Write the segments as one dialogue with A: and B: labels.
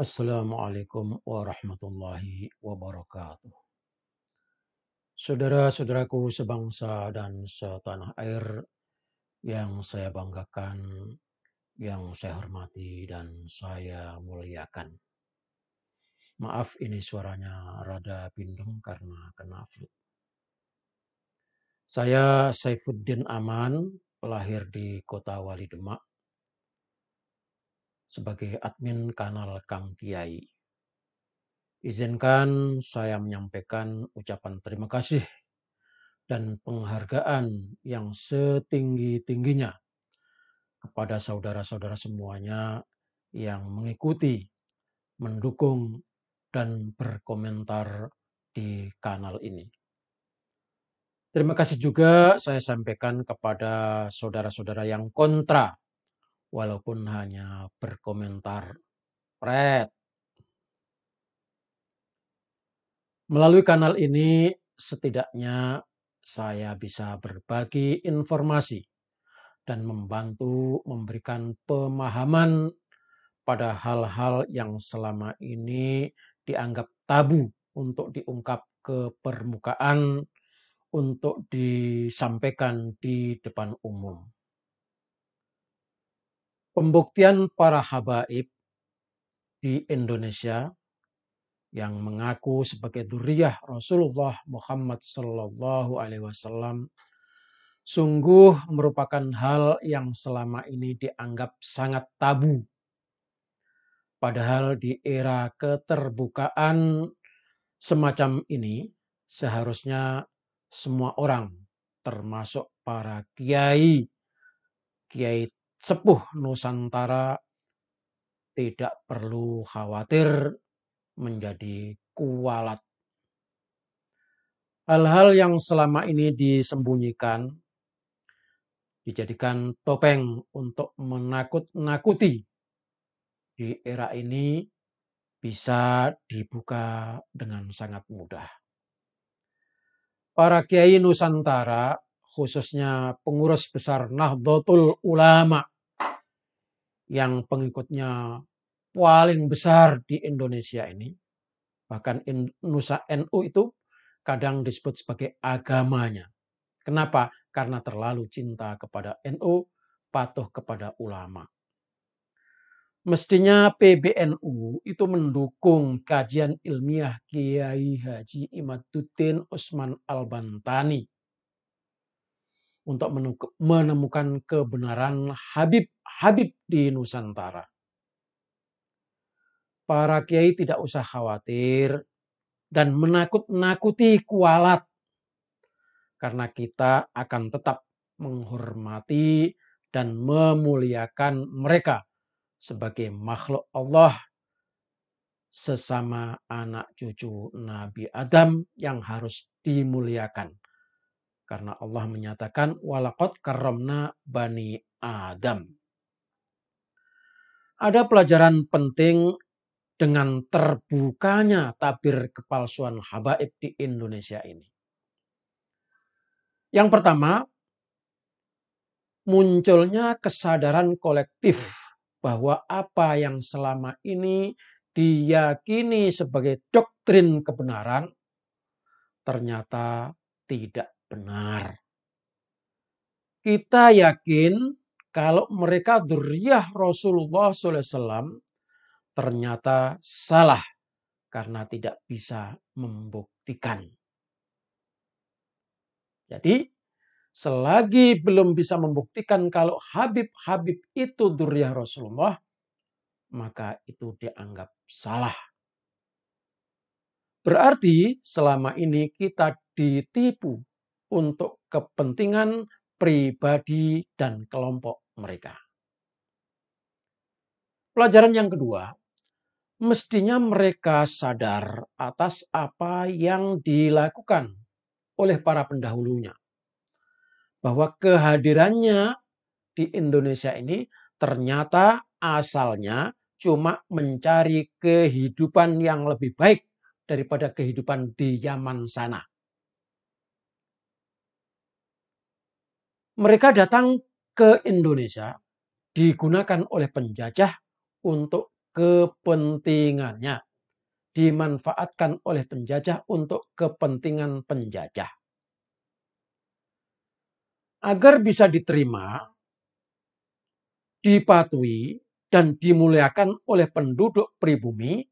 A: Assalamualaikum warahmatullahi wabarakatuh. Saudara-saudaraku sebangsa dan setanah air yang saya banggakan, yang saya hormati dan saya muliakan. Maaf ini suaranya rada bindeng karena kena flu. Saya Saifuddin Aman, lahir di Kota Wali Demak sebagai admin kanal Kang Kiai. Izinkan saya menyampaikan ucapan terima kasih dan penghargaan yang setinggi-tingginya kepada saudara-saudara semuanya yang mengikuti, mendukung, dan berkomentar di kanal ini. Terima kasih juga saya sampaikan kepada saudara-saudara yang kontra, walaupun hanya berkomentar. Melalui kanal ini setidaknya saya bisa berbagi informasi dan membantu memberikan pemahaman pada hal-hal yang selama ini dianggap tabu untuk diungkap ke permukaan, untuk disampaikan di depan umum. Pembuktian para habaib di Indonesia yang mengaku sebagai dzurriyyah Rasulullah Muhammad Sallallahu Alaihi Wasallam sungguh merupakan hal yang selama ini dianggap sangat tabu. Padahal di era keterbukaan semacam ini seharusnya semua orang, termasuk para kiai, kiai sepuh Nusantara, tidak perlu khawatir menjadi kualat. Hal-hal yang selama ini disembunyikan, dijadikan topeng untuk menakut-nakuti, di era ini bisa dibuka dengan sangat mudah. Para kiai Nusantara, khususnya pengurus besar Nahdlatul Ulama, yang pengikutnya paling besar di Indonesia ini, bahkan Nusa NU itu kadang disebut sebagai agamanya. Kenapa? Karena terlalu cinta kepada NU, patuh kepada ulama. Mestinya PBNU itu mendukung kajian ilmiah Kiai Haji Imaduddin Usman Al-Bantani untuk menemukan kebenaran Habib-Habib di Nusantara. Para kiai tidak usah khawatir dan menakut-nakuti kualat, karena kita akan tetap menghormati dan memuliakan mereka sebagai makhluk Allah, sesama anak cucu Nabi Adam yang harus dimuliakan. Karena Allah menyatakan walaqad karramna bani Adam. Ada pelajaran penting dengan terbukanya tabir kepalsuan habaib di Indonesia ini. Yang pertama, munculnya kesadaran kolektif bahwa apa yang selama ini diyakini sebagai doktrin kebenaran ternyata tidak benar. Kita yakin kalau mereka dzurriyyah Rasulullah SAW ternyata salah karena tidak bisa membuktikan. Jadi selagi belum bisa membuktikan kalau Habib-Habib itu dzurriyyah Rasulullah, maka itu dianggap salah. Berarti selama ini kita ditipu untuk kepentingan pribadi dan kelompok mereka. Pelajaran yang kedua, mestinya mereka sadar atas apa yang dilakukan oleh para pendahulunya. Bahwa kehadirannya di Indonesia ini ternyata asalnya cuma mencari kehidupan yang lebih baik daripada kehidupan di Yaman sana. Mereka datang ke Indonesia digunakan oleh penjajah untuk kepentingannya dimanfaatkan oleh penjajah untuk kepentingan penjajah. Agar bisa diterima, dipatuhi, dan dimuliakan oleh penduduk pribumi,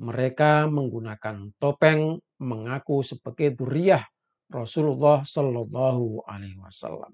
A: mereka menggunakan topeng mengaku sebagai dzurriyyah Rasulullah Shallallahu Alaihi Wasallam.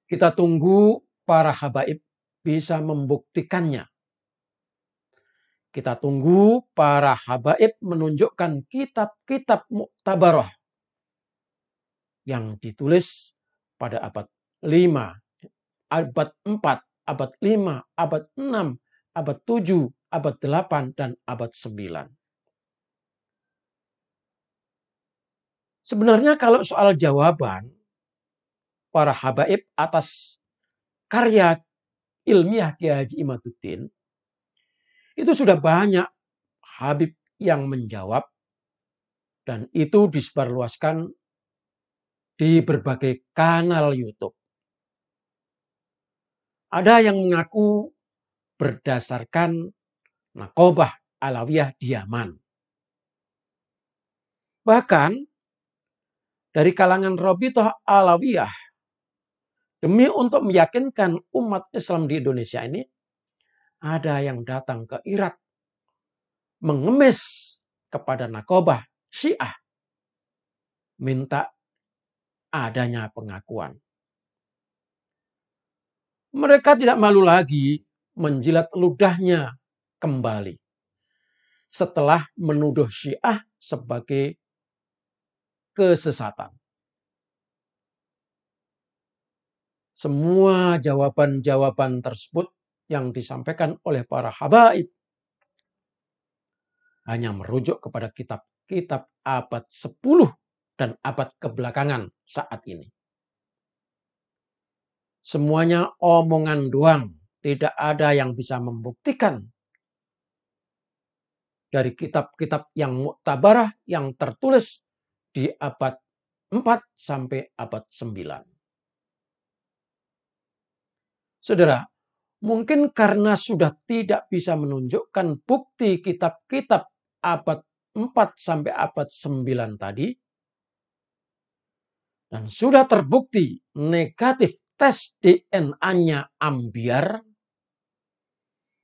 A: Kita tunggu para habaib bisa membuktikannya. Kita tunggu para habaib menunjukkan kitab-kitab muktabarah yang ditulis pada abad 5, abad 4, abad 5, abad 6, abad 7, abad 8, dan abad 9. Sebenarnya kalau soal jawaban para habaib atas karya ilmiah Kiai Haji Imaduddin, itu sudah banyak habib yang menjawab dan itu disebarluaskan di berbagai kanal YouTube. Ada yang mengaku berdasarkan Naqobah Alawiyah di Yaman. Bahkan dari kalangan Rabithah Alawiyah, demi untuk meyakinkan umat Islam di Indonesia ini, ada yang datang ke Irak mengemis kepada Naqobah Syiah, minta adanya pengakuan. Mereka tidak malu lagi menjilat ludahnya kembali setelah menuduh Syiah sebagai kesesatan. Semua jawaban-jawaban tersebut yang disampaikan oleh para habaib hanya merujuk kepada kitab-kitab abad 10 dan abad kebelakangan saat ini. Semuanya omongan doang, tidak ada yang bisa membuktikan dari kitab-kitab yang muktabarah yang tertulis di abad 4 sampai abad 9. Saudara, mungkin karena sudah tidak bisa menunjukkan bukti kitab-kitab abad 4 sampai abad 9 tadi, dan sudah terbukti negatif tes DNA-nya ambiar,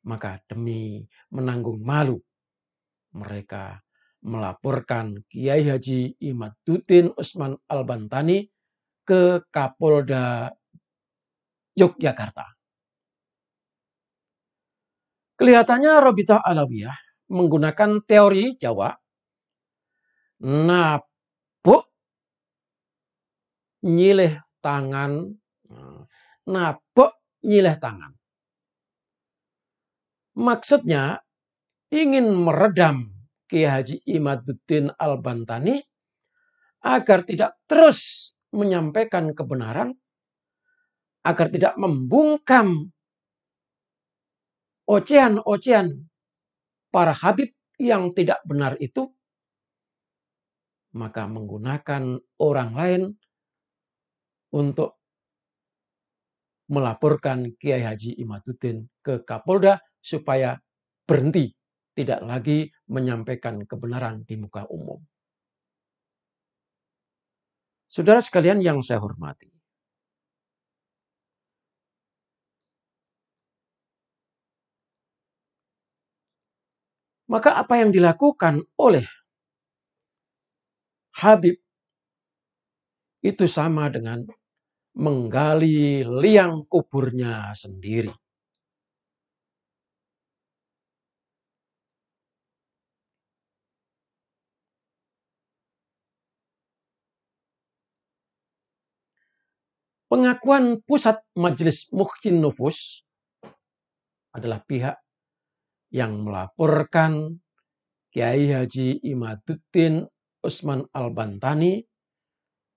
A: maka demi menanggung malu, mereka melaporkan Kiai Haji Imaduddin Usman Al-Bantani ke Kapolda Yogyakarta. Kelihatannya Rabithah Alawiyah menggunakan teori Jawa, nabok nyileh tangan, nabok nyileh tangan. Maksudnya ingin meredam Kiai Haji Imaduddin Al-Bantani agar tidak terus menyampaikan kebenaran, agar tidak membungkam ocehan-ocehan para habib yang tidak benar itu, maka menggunakan orang lain untuk melaporkan Kiai Haji Imaduddin ke Kapolda supaya berhenti, tidak lagi menyampaikan kebenaran di muka umum. Saudara sekalian yang saya hormati, maka apa yang dilakukan oleh Habib itu sama dengan menggali liang kuburnya sendiri. Pengakuan Pusat Majelis Muhyin Nufus adalah pihak yang melaporkan Kiai Haji Imaduddin Usman Al-Bantani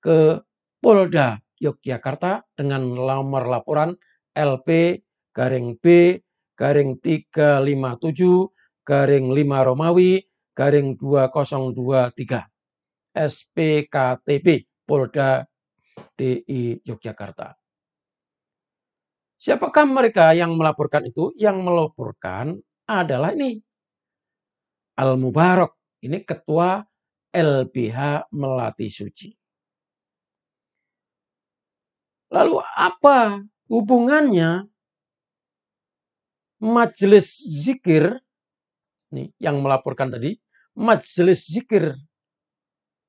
A: ke Polda Yogyakarta dengan nomor laporan LP-B-357-5 Romawi -2023 SPKTP Polda DI Yogyakarta. Siapakah mereka yang melaporkan itu? Yang melaporkan adalah ini, Al-Mubarak. Ini ketua LBH Melati Suci. Lalu apa hubungannya majelis zikir, nih, yang melaporkan tadi, majelis zikir,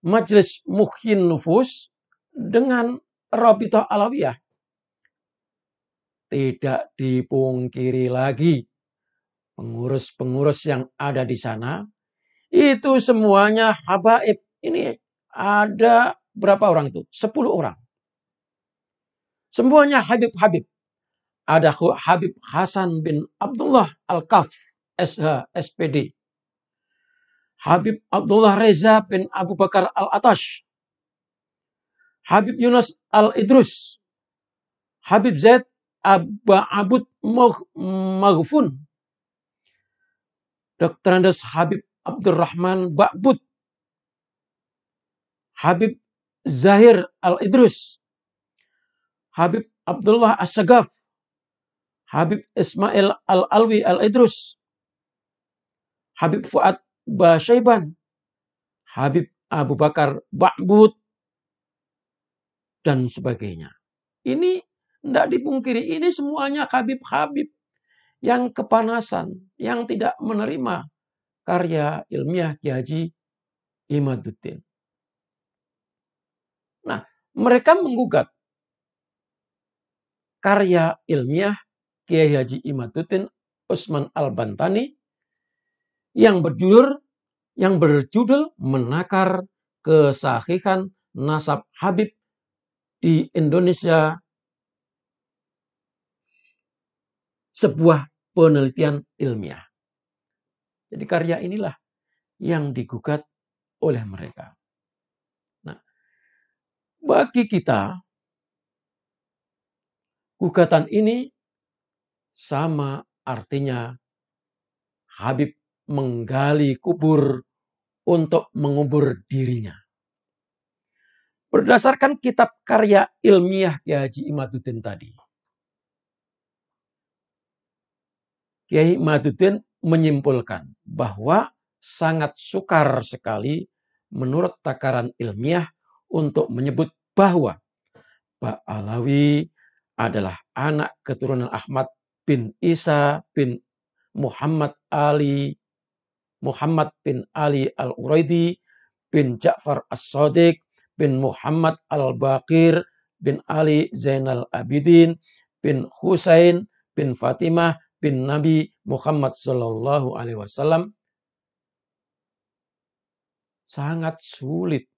A: majelis Muhyin Nufus dengan Rabithah Alawiyah? Tidak dipungkiri lagi, pengurus-pengurus yang ada di sana itu semuanya habaib. Ini ada berapa orang itu? 10 orang. Semuanya Habib-Habib. Ada Habib Hasan bin Abdullah Al-Kaf, SH, SPD. Habib Abdullah Reza bin Abu Bakar Al-Atash. Habib Yunus Al-Idrus. Habib Zaid Abud Maghfun. Dr. Andes Habib Abdurrahman Ba'bud. Habib Zahir Al-Idrus. Habib Abdullah As-Sagaf. Habib Ismail Al-Alwi Al-Idrus. Habib Fuad Basyaiban. Habib Abu Bakar Ba'bud. Dan sebagainya. Ini tidak dipungkiri. Ini semuanya Habib-Habib yang kepanasan. Yang tidak menerima karya ilmiah Kiai Haji Imaduddin. Nah, mereka menggugat karya ilmiah Kiai Haji Imaduddin Utsman Al-Bantani yang berjudul Menakar Kesahihan Nasab Habib di Indonesia, sebuah penelitian ilmiah. Jadi karya inilah yang digugat oleh mereka. Nah, bagi kita, gugatan ini sama artinya Habib menggali kubur untuk mengubur dirinya. Berdasarkan kitab karya ilmiah Kiai Haji Imaduddin tadi, Kiai Imaduddin menyimpulkan bahwa sangat sukar sekali menurut takaran ilmiah untuk menyebut bahwa Pak Alawi adalah anak keturunan Ahmad bin Isa bin Muhammad bin Ali Al-Uraidi bin Ja'far As-Sadiq bin Muhammad Al-Baqir bin Ali Zainal Abidin bin Husain bin Fatimah bin Nabi Muhammad Sallallahu Alaihi Wasallam. Sangat sulit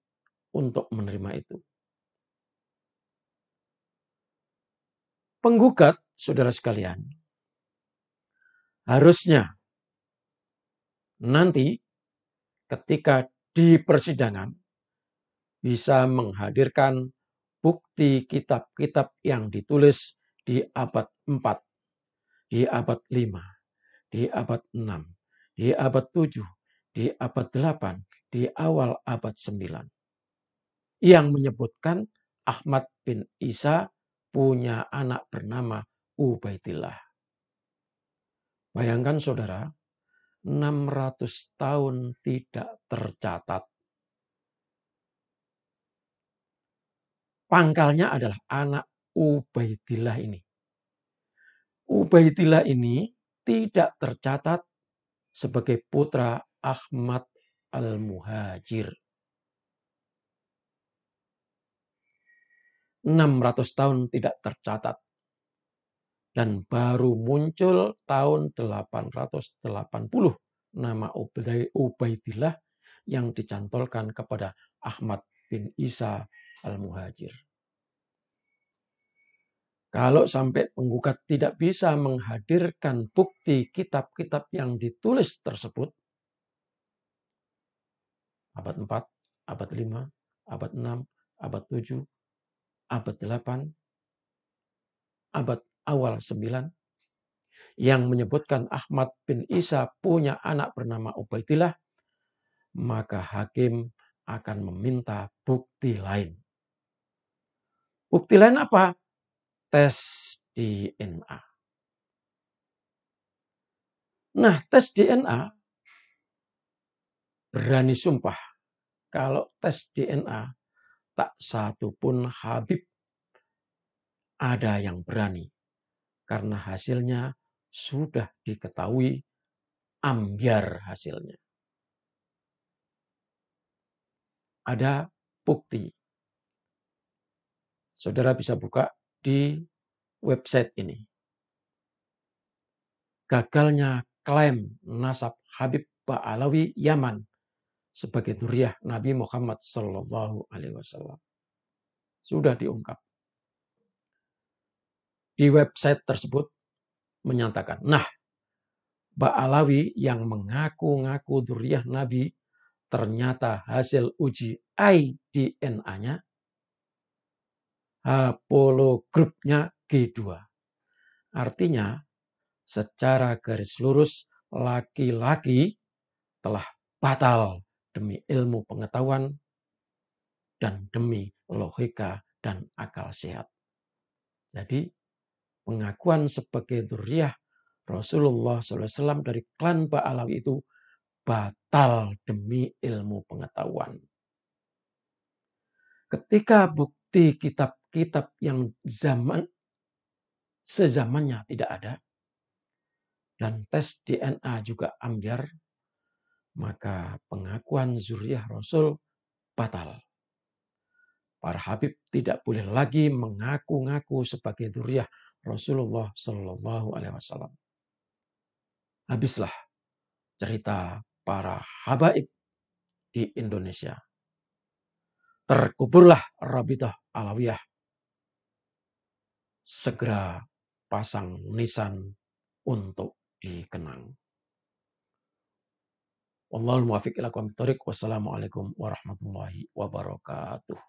A: untuk menerima itu. Penggugat, saudara sekalian, harusnya nanti ketika di persidangan bisa menghadirkan bukti kitab-kitab yang ditulis di abad 4, di abad 5, di abad 6, di abad 7, di abad 8, di awal abad 9. Yang menyebutkan Ahmad bin Isa punya anak bernama Ubaidillah. Bayangkan saudara, 600 tahun tidak tercatat. Pangkalnya adalah anak Ubaidillah ini. Ubaidillah ini tidak tercatat sebagai putra Ahmad Al-Muhajir. 600 tahun tidak tercatat. Dan baru muncul tahun 880 nama Ubaidillah yang dicantolkan kepada Ahmad bin Isa Al-Muhajir. Kalau sampai penggugat tidak bisa menghadirkan bukti kitab-kitab yang ditulis tersebut, abad 4, abad 5, abad 6, abad 7, abad 8, abad awal 9, yang menyebutkan Ahmad bin Isa punya anak bernama Ubaidillah, maka hakim akan meminta bukti lain. Bukti lain apa? tes DNA. Nah, tes DNA berani sumpah kalau tes DNA tak satu pun Habib ada yang berani. Karena hasilnya sudah diketahui ambyar hasilnya. Ada bukti. Saudara bisa buka di website ini. Gagalnya klaim nasab Habib Ba'alawi Yaman sebagai dzurriyyah Nabi Muhammad SAW sudah diungkap. Di website tersebut menyatakan, nah, Ba'alawi yang mengaku-ngaku dzurriyyah Nabi ternyata hasil uji iDNA-nya haplogrupnya G2. Artinya, secara garis lurus laki-laki telah batal demi ilmu pengetahuan dan demi logika dan akal sehat. Jadi, pengakuan sebagai dzurriyyah Rasulullah SAW dari klan Ba'alawi itu batal demi ilmu pengetahuan. Ketika bukti kitab-kitab yang sezamannya tidak ada, dan tes DNA juga ambyar, maka pengakuan dzurriyyah Rasul batal. Para Habib tidak boleh lagi mengaku-ngaku sebagai dzurriyyah Rasulullah Shallallahu Alaihi Wasallam. Habislah cerita para habaib di Indonesia. Terkuburlah Rabithah Alawiyah. Segera pasang nisan untuk dikenang. Wallahul muwaffiq ila aqwamit thoriq. Wassalamualaikum warahmatullahi wabarakatuh.